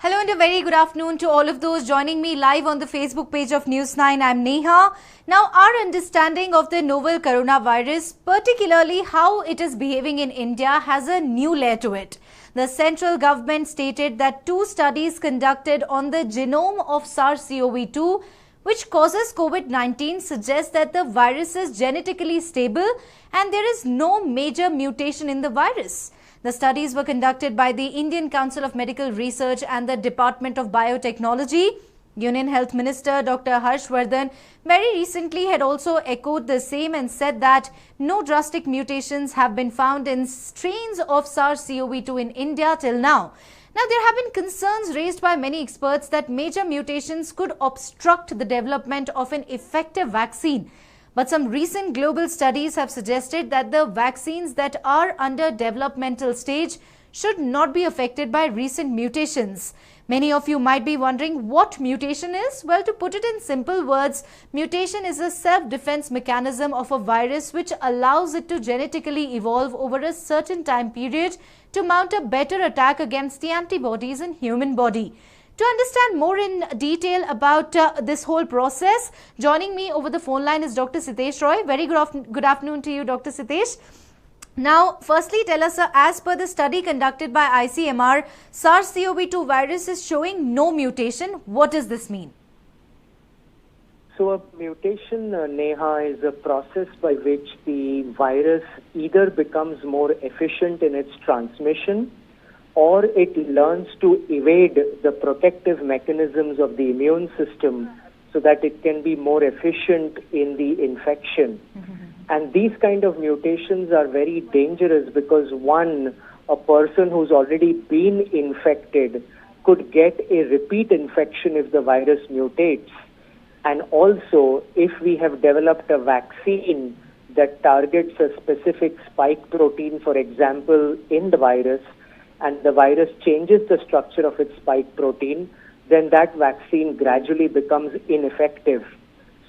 Hello and a very good afternoon to all of those joining me live on the Facebook page of News 9. I'm Neha. Now, our understanding of the novel coronavirus, particularly how it is behaving in India, has a new layer to it. The central government stated that 2 studies conducted on the genome of SARS CoV2, which causes COVID-19, suggest that the virus is genetically stable and there is no major mutation in the virus. The studies were conducted by the Indian Council of Medical Research and the Department of Biotechnology. Union Health Minister Dr Harshvardhan very recently had also echoed the same and said that no drastic mutations have been found in strains of SARS CoV2 in India till now. Now, there have been concerns raised by many experts that major mutations could obstruct the development of an effective vaccine. But some recent global studies have suggested that the vaccines that are under developmental stage should not be affected by recent mutations. Many of you might be wondering what mutation is. Well, to put it in simple words, mutation is a self-defense mechanism of a virus which allows it to genetically evolve over a certain time period to mount a better attack against the antibodies in human body. To understand more in detail about this whole process, joining me over the phone line is Dr Sitesh Roy. Very good afternoon to you, Dr Sitesh. Now, firstly, tell us, as per the study conducted by ICMR, SARS-CoV-2 virus is showing no mutation. What does this mean? So a mutation, Neha, is a process by which the virus either becomes more efficient in its transmission or it learns to evade the protective mechanisms of the immune system so that it can be more efficient in the infection. And these kind of mutations are very dangerous because one, a person who's already been infected could get a repeat infection if the virus mutates. And also, if we have developed a vaccine that targets a specific spike protein, for example, in the virus, and the virus changes the structure of its spike protein, then that vaccine gradually becomes ineffective.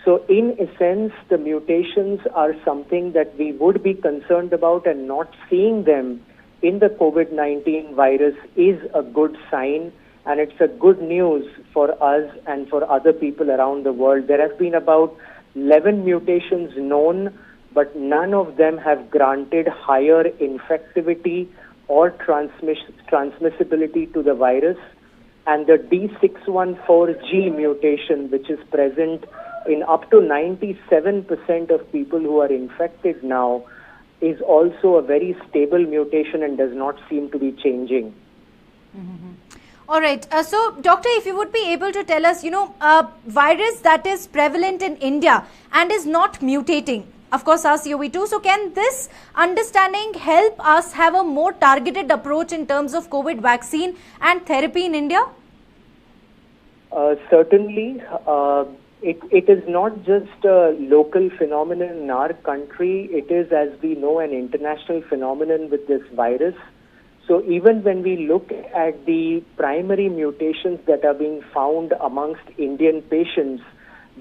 So in a sense, the mutations are something that we would be concerned about, and not seeing them in the COVID-19 virus is a good sign, and it's a good news for us and for other people around the world. There have been about 11 mutations known, but none of them have granted higher infectivity or transmissibility to the virus. And the D614G mutation, which is present in up to 97% of people who are infected now, is also a very stable mutation and does not seem to be changing. All right. So, doctor, if you would be able to tell us, a virus that is prevalent in India and is not mutating, of course, SARS-CoV-2. So, can this understanding help us have a more targeted approach in terms of COVID vaccine and therapy in India? Certainly. It is not just a local phenomenon in our country. It is, as we know, an international phenomenon with this virus. So even when we look at the primary mutations that are being found amongst Indian patients,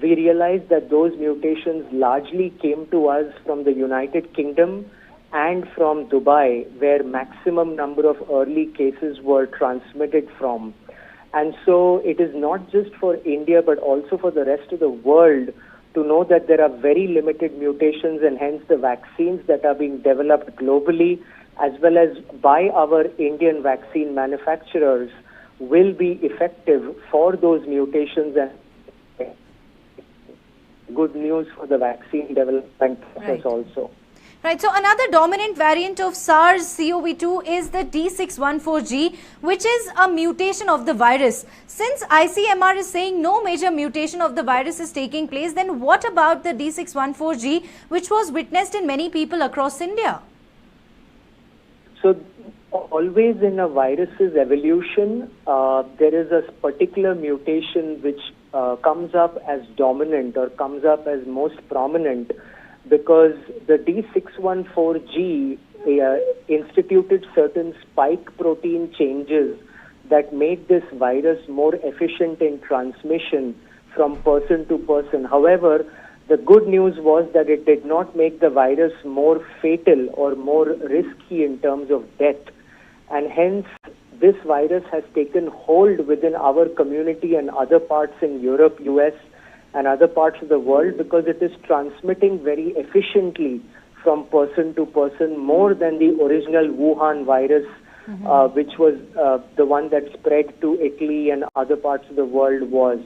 we realize that those mutations largely came to us from the United Kingdom and from Dubai, where maximum number of early cases were transmitted from. And so it is not just for India, but also for the rest of the world to know that there are very limited mutations, and hence the vaccines that are being developed globally, as well as by our Indian vaccine manufacturers, will be effective for those mutations, and good news for the vaccine development process also. Right. So another dominant variant of SARS-CoV-2 is the D614G, which is a mutation of the virus. Since ICMR is saying no major mutation of the virus is taking place, then what about the D614G, which was witnessed in many people across India? So always in a virus's evolution, there is a particular mutation which comes up as dominant or comes up as most prominent, because the D614G instituted certain spike protein changes that made this virus more efficient in transmission from person to person. However, the good news was that it did not make the virus more fatal or more risky in terms of death, and hence this virus has taken hold within our community and other parts in Europe, US, and other parts of the world, because it is transmitting very efficiently from person to person, more than the original Wuhan virus, which was the one that spread to Italy and other parts of the world was.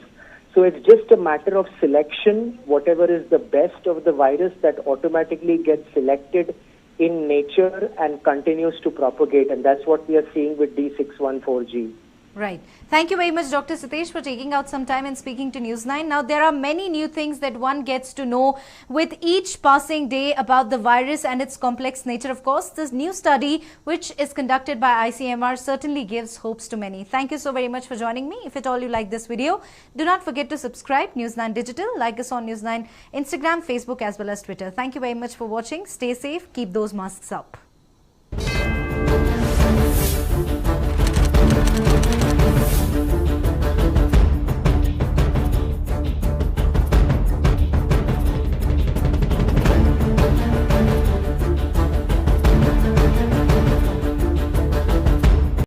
So it's just a matter of selection. Whatever is the best of the virus, that automatically gets selected in nature and continues to propagate. And that's what we are seeing with D614G. Right. Thank you very much, Dr. Sitesh, for taking out some time and speaking to News 9. Now, there are many new things that one gets to know with each passing day about the virus and its complex nature. Of course, this new study, which is conducted by ICMR, certainly gives hopes to many. Thank you so very much for joining me. If at all you like this video, do not forget to subscribe News 9 Digital. Like us on News 9 Instagram, Facebook, as well as Twitter. Thank you very much for watching. Stay safe. Keep those masks up.